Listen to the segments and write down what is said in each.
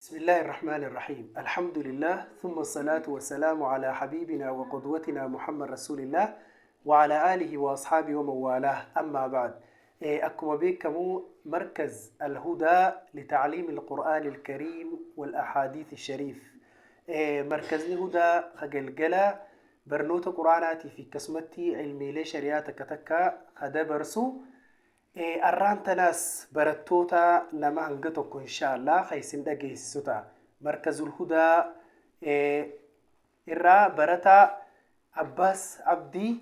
بسم الله الرحمن الرحيم. الحمد لله ثم الصلاة والسلام على حبيبنا وقدوتنا محمد رسول الله وعلى آله وأصحابه ومن والاه. أما بعد، أكما بكمو مركز الهدى لتعليم القرآن الكريم والأحاديث الشريف. مركز الهدى خجلجلا برنوت قرآناتي في كسمتي علمي لي شريعة كتكا هذا برسو الرانتناس برتوتا نما هنجتوكو إن شاء الله خيسين دقي السوتا مركز الهدى. إرا برتا عباس عبدي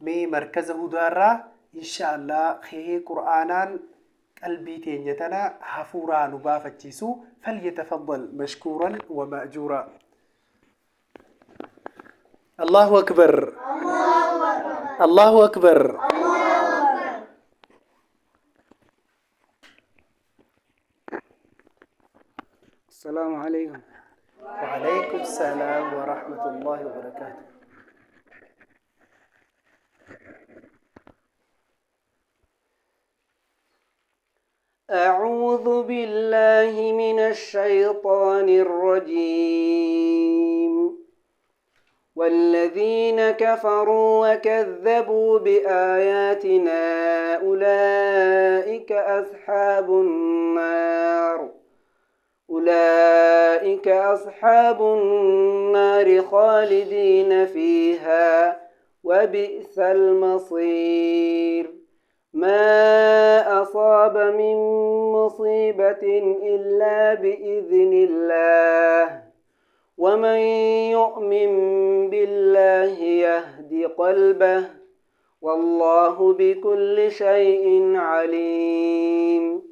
مي مركز الهدى را إن شاء الله خيه قرآنا قلبي تينيتنا حفورا نبافة جيسو فليتفضل مشكورا ومأجورا. الله أكبر الله أكبر. السلام عليكم. وعليكم السلام ورحمة الله وبركاته. أعوذ بالله من الشيطان الرجيم. والذين كفروا وكذبوا بآياتنا أولئك أصحاب النار خالدين فيها وبئس المصير. ما أصاب من مصيبة إلا بإذن الله ومن يؤمن بالله يهد قلبه والله بكل شيء عليم.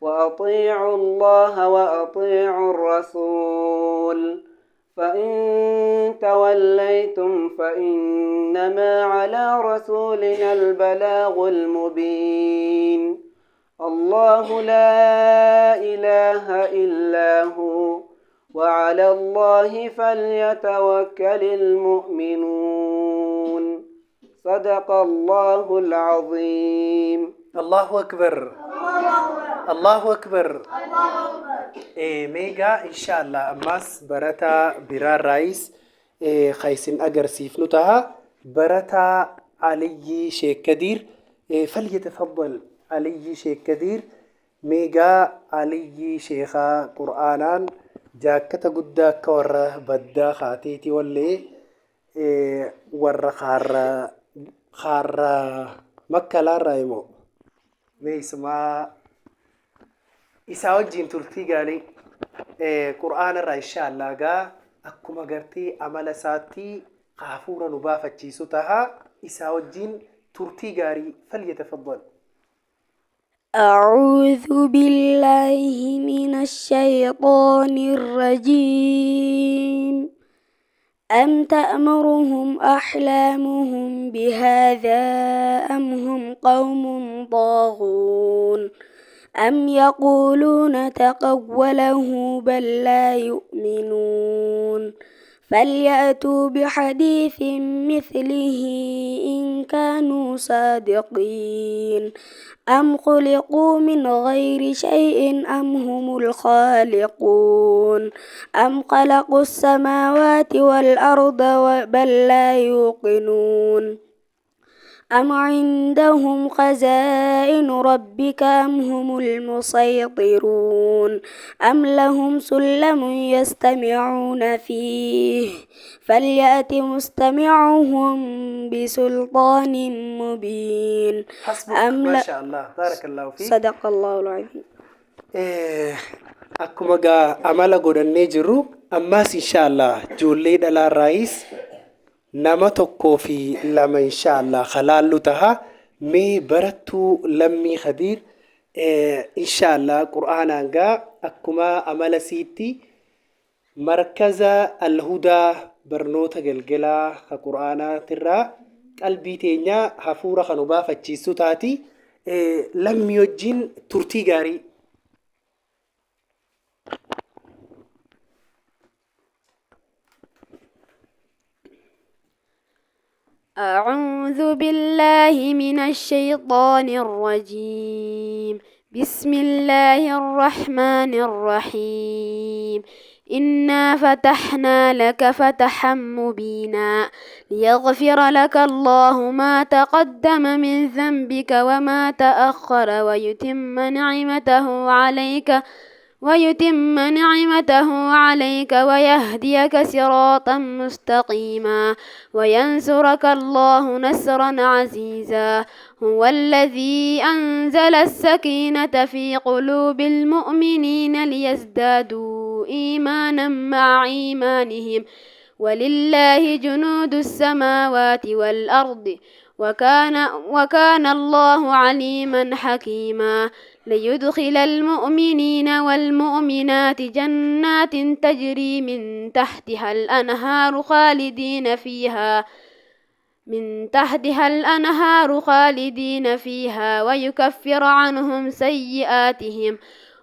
وأطيعوا الله وأطيعوا الرسول فإن توليتم فإنما على رسولنا البلاغ المبين. الله لا إله إلا هو وعلى الله فليتوكل المؤمنون. صدق الله العظيم. الله أكبر الله أكبر. ميجا إن شاء الله أماس برتا برا رايس خيسين أجر سيف نتها برتا علي شيخ كدير. فليتفضل علي شيخ كدير. ميجا علي شيخا قرآنان جاكتا قدا كورة بدا خاتيتي واللي ورا خار مكة لا رايمو ميسما إسا وجين تلتي قالي قرآن الرأي إن شاء الله قا أكما قرتي عمل ساتي قافورا نبافة جيسوتها إسا وجين تلتي قاري فليتفضل. أعوذ بالله من الشيطان الرجيم. أم تأمرهم أحلامهم بهذا أم هم قوم طاغون أم يقولون تقوله بل لا يؤمنون. فليأتوا بحديث مثله إن كانوا صادقين. أم خلقوا من غير شيء أم هم الخالقون أم خلقوا السماوات والأرض بل لا يوقنون. أم عندهم خزائن ربك أم هم المسيطرون أم لهم سلم يستمعون فيه فليأت مستمعهم بسلطان مبين. حسبك ما شاء الله بارك الله فيك. صدق الله العظيم. أكما قا عمل قدن نجرو أماس إن شاء الله جولي دلا الرئيس نما tokkoo fi lama insha Allah halaallu taha mee barattuu lammii khadiir insha Allah qur'aanaan gaa akkuma amala siitti markaza alhudaa barnoota galgalaa ka qur'aanaatirraa qalbii teenya hafuura kan ubaafachiisu taati. Lammii wajjin turtii gaarii. أعوذ بالله من الشيطان الرجيم. بسم الله الرحمن الرحيم. إنا فتحنا لك فتحا مبينا ليغفر لك الله ما تقدم من ذنبك وما تأخر ويتم نعمته عليك ويهديك صراطا مستقيما وينصرك الله نصرا عزيزا. هو الذي أنزل السكينة في قلوب المؤمنين ليزدادوا إيمانا مع إيمانهم ولله جنود السماوات والأرض وكان الله عليما حكيما. ليدخل المؤمنين والمؤمنات جنات تجري من تحتها الأنهار خالدين فيها ويكفر عنهم سيئاتهم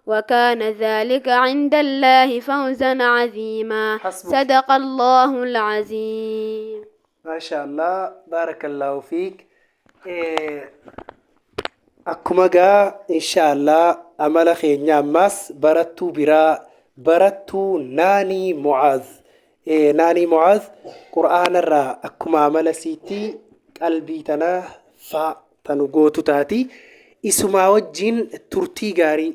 وكان ذلك عند الله فوزا عظيما. حسبك. صدق الله العظيم. ما شاء الله بارك الله فيك. akkuma gaa inshaallah amala keenya ammas barattuu biraa barattuu naanii mucaaz qur'aanarraa akkuma amala siitti qalbii tanaa faa tanu gootu taati isumaa wajjin turtii gaarii.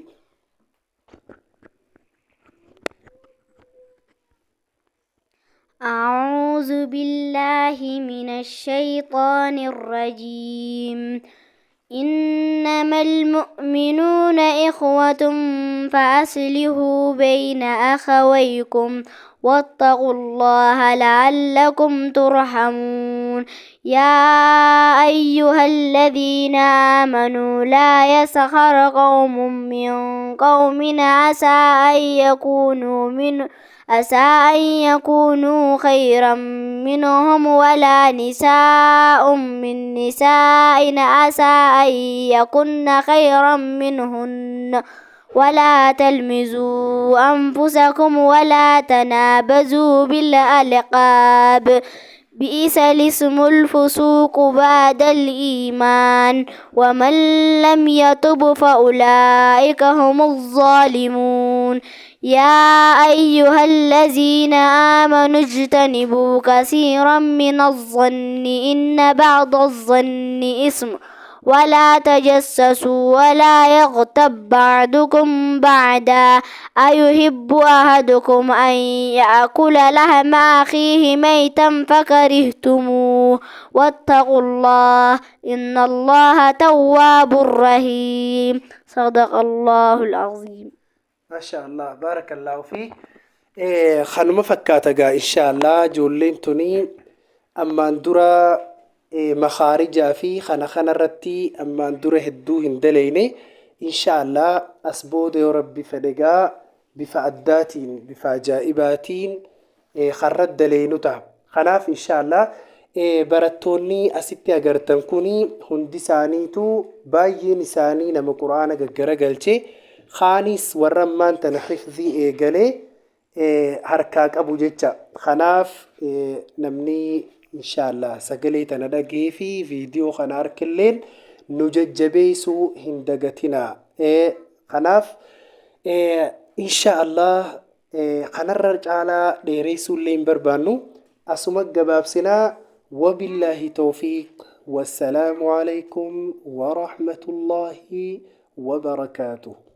أعوذ بالله من الشيطان الرجيم. إنما المؤمنون إخوة فأصلحوا بين أخويكم واتقوا الله لعلكم ترحمون. يا أيها الذين آمنوا لا يسخر قوم من قوم عسى أن يكونوا خيرا منهم ولا نساء من نساء عسى أن يكن خيرا منهن ولا تلمزوا أنفسكم ولا تنابزوا بالألقاب بئس الاسم الفسوق بعد الإيمان ومن لم يتب فأولئك هم الظالمون. يا أيها الذين آمنوا اجتنبوا كثيرا من الظن إن بعض الظن إثم ولا تجسسوا ولا يغتب بعضكم بعضا أيحب أحدكم أن يأكل لحم أخيه ميتا فكرهتموه واتقوا الله إن الله تواب رحيم. صدق الله العظيم. ما شاء الله بارك الله فيك. خانم فكاتغا إن شاء الله جولين توني أما ندرا مخارجا في خنا رتي أما ندرا هدو هندليني إن شاء الله أسبود يا ربي فدقا بفعداتين بفعجائباتين خرد دلينو تا خناف إن شاء الله براتوني أسيتي أغرتن كوني هندي سانيتو باين ساني نما قرآن غرغلچه خانيس ورمان تنحفظي إيقالي هركاك أبو جيتشا خناف نمني إن شاء الله سقلي تندقي في فيديو خنار كلين نججبيسو هندقتنا خناف إن شاء الله خنرج على ديريسو اللين بربانو أسمك قبابسنا وبالله توفيق والسلام عليكم ورحمة الله وبركاته.